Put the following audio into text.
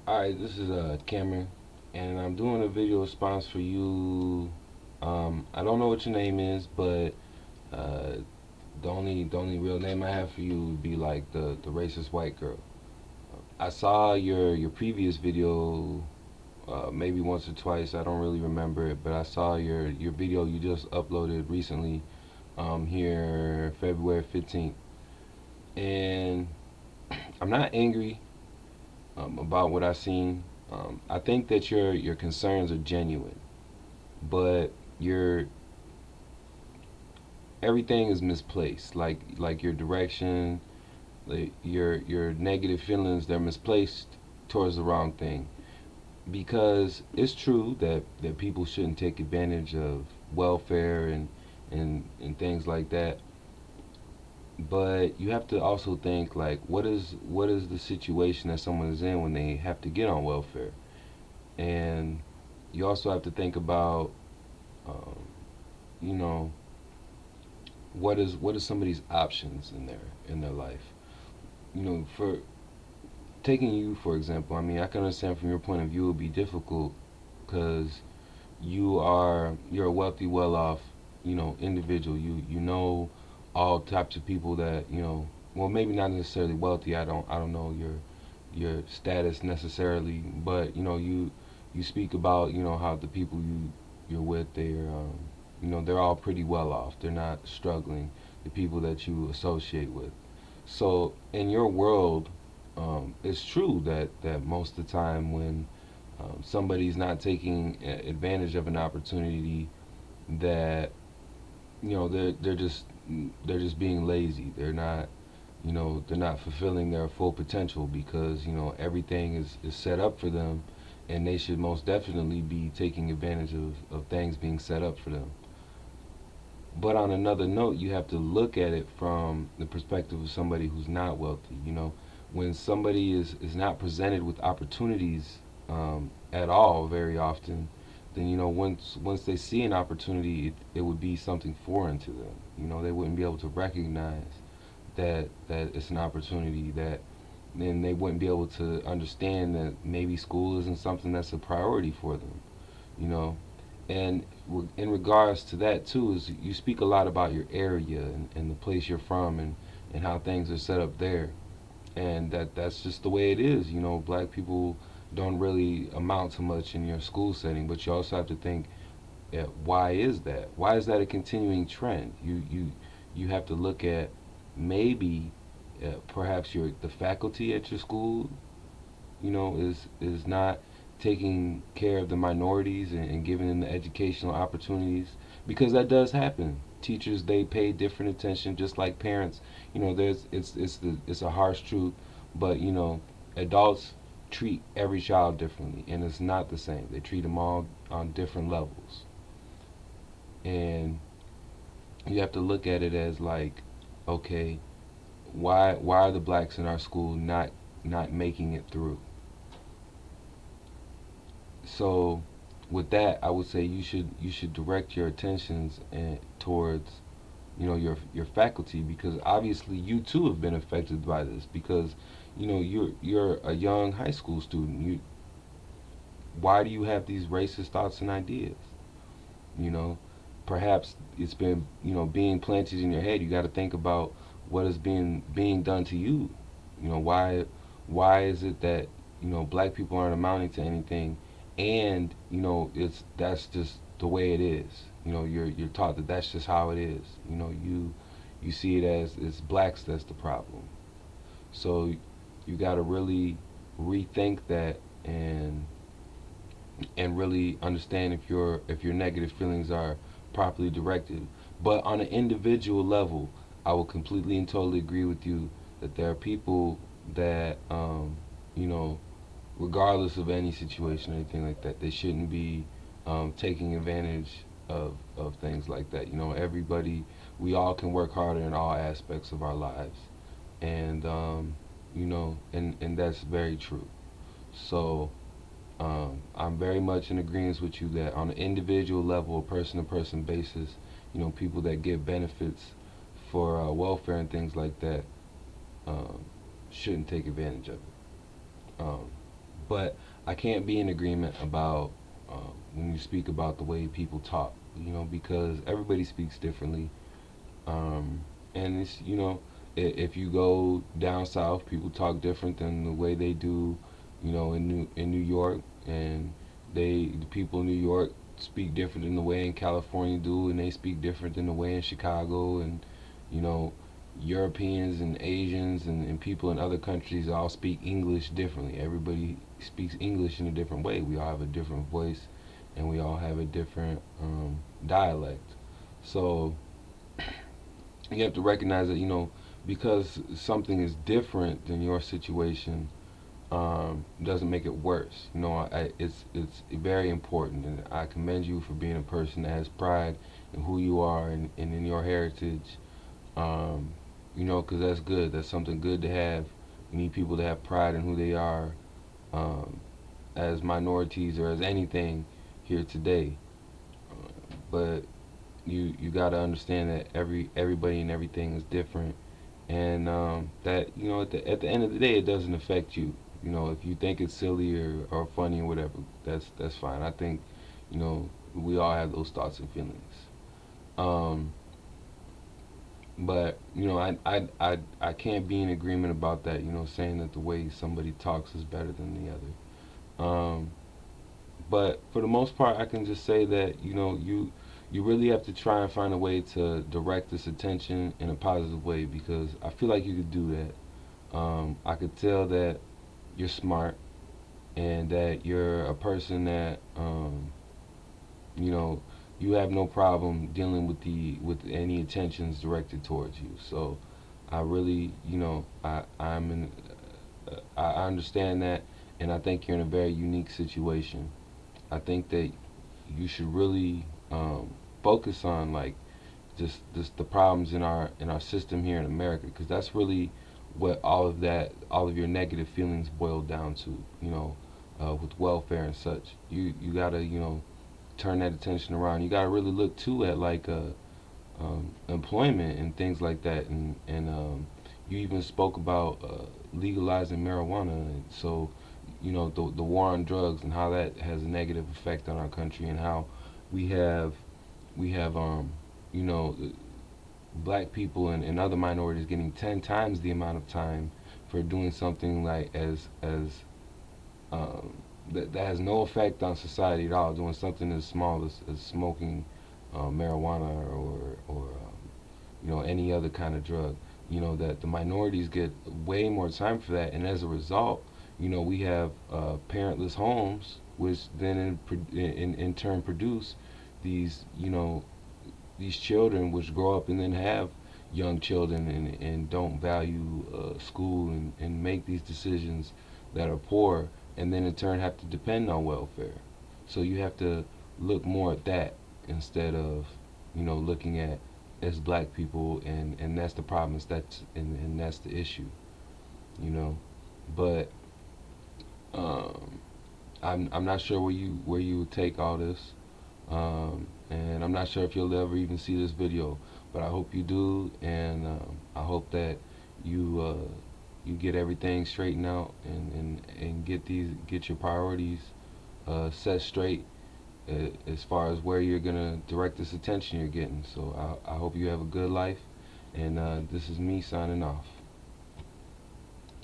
Alright, this is Cameron, and I'm doing a video response for you. I don't know what your name is, but uh, the only real name I have for you would be like the racist white girl. I saw your previous video maybe once or twice. I don't really remember it, but I saw your video you just uploaded recently here February 15th, and I'm not angry about what I seen. I think that your concerns are genuine, but your everything is misplaced. Like your direction, like your negative feelings, they're misplaced towards the wrong thing. Because it's true that people shouldn't take advantage of welfare and things like that. But you have to also think like what is the situation that someone is in when they have to get on welfare, and you also have to think about um, you know what is somebody's options in their life. For taking you for example, I mean, I can understand from your point of view it would be difficult because you're a wealthy, well off, individual. You know all types of people that well, maybe not necessarily wealthy. I don't know your status necessarily, but you speak about how the people you're with, they're all pretty well off. They're not struggling. The people that you associate with. So in your world, it's true that most of the time when somebody's not taking advantage of an opportunity, that they're just being lazy. They're not fulfilling their full potential because everything is set up for them, and they should most definitely be taking advantage of things being set up for them. But on another note, you have to look at it from the perspective of somebody who's not wealthy. When somebody is not presented with opportunities at all very often, then once they see an opportunity, it would be something foreign to them. They wouldn't be able to recognize that it's an opportunity, that then they wouldn't be able to understand that maybe school isn't something that's a priority for them. You know, and in regards to that too, is you speak a lot about your area and the place you're from, and how things are set up there, and that's just the way it is. Black people don't really amount to much in your school setting, but you also have to think, why is that? Why is that a continuing trend? You have to look at maybe perhaps the faculty at your school is not taking care of the minorities and giving them the educational opportunities, because that does happen. Teachers, they pay different attention, just like parents. There's it's a harsh truth, but adults treat every child differently, and it's not the same. They treat them all on different levels, and you have to look at it as like, okay, why are the blacks in our school not making it through? So with that, I would say you should direct your attentions towards your faculty, because obviously you too have been affected by this, because you're a young high school student. Why do you have these racist thoughts and ideas? You know, Perhaps it's been being planted in your head. You got to think about what is being done to you. Why is it that black people aren't amounting to anything, and it's that's just the way it is. You're taught that that's just how it is. You see it as it's blacks that's the problem. So you got to really rethink that, and really understand if your negative feelings are properly directed. But on an individual level, I will completely and totally agree with you that there are people that you know regardless of any situation or anything like that, they shouldn't be taking advantage of things like that. Everybody, we all can work harder in all aspects of our lives, and and that's very true. So I'm very much in agreement with you that on an individual level, person to person basis, people that get benefits for welfare and things like that um, shouldn't take advantage of it. But I can't be in agreement about when you speak about the way people talk, because everybody speaks differently. Um, and it's, if you go down south, people talk different than the way they do, in New York, and the people in New York speak different than the way in California do, and they speak different than the way in Chicago, and you know, Europeans and Asians and people in other countries all speak English differently. Everybody speaks English in a different way. We all have a different voice, and we all have a different dialect. So you have to recognize that because something is different than your situation doesn't make it worse. It's very important, and I commend you for being a person that has pride in who you are and in your heritage. Um, because that's good. That's something good to have. We need people to have pride in who they are um, as minorities or as anything here today. But you got to understand that everybody and everything is different, and that at the end of the day, it doesn't affect you. If you think it's silly or funny or whatever, that's fine. I think we all have those thoughts and feelings. Um, but I can't be in agreement about that. Saying that the way somebody talks is better than the other. But for the most part, I can just say that you really have to try and find a way to direct this attention in a positive way, because I feel like you could do that. I could tell that you're smart and that you're a person that you know you have no problem dealing with any attentions directed towards you. So I really I understand that, and I think you're in a very unique situation. I think that you should really focus on like just the problems in our system here in America, because that's really what all of your negative feelings boil down to. With welfare and such, you gotta turn that attention around. You gotta really look too at like employment and things like that, and you even spoke about legalizing marijuana, and so the war on drugs and how that has a negative effect on our country, and how we have we have you know black people and other minorities getting 10 times the amount of time for doing something like that has no effect on society at all, doing something as small as smoking marijuana or any other kind of drug. That the minorities get way more time for that, and as a result, we have parentless homes, which then in turn produce these these children, which grow up and then have young children, and don't value school, and make these decisions that are poor, and then in turn have to depend on welfare. So you have to look more at that instead of looking at as black people, and that's the problem, is and that's the issue. you know but um, I'm not sure where you would take all this, and I'm not sure if you'll ever even see this video, but I hope you do, and I hope that you get everything straightened out, and get your priorities set straight, as far as where you're gonna direct this attention you're getting. So I hope you have a good life, and this is me signing off.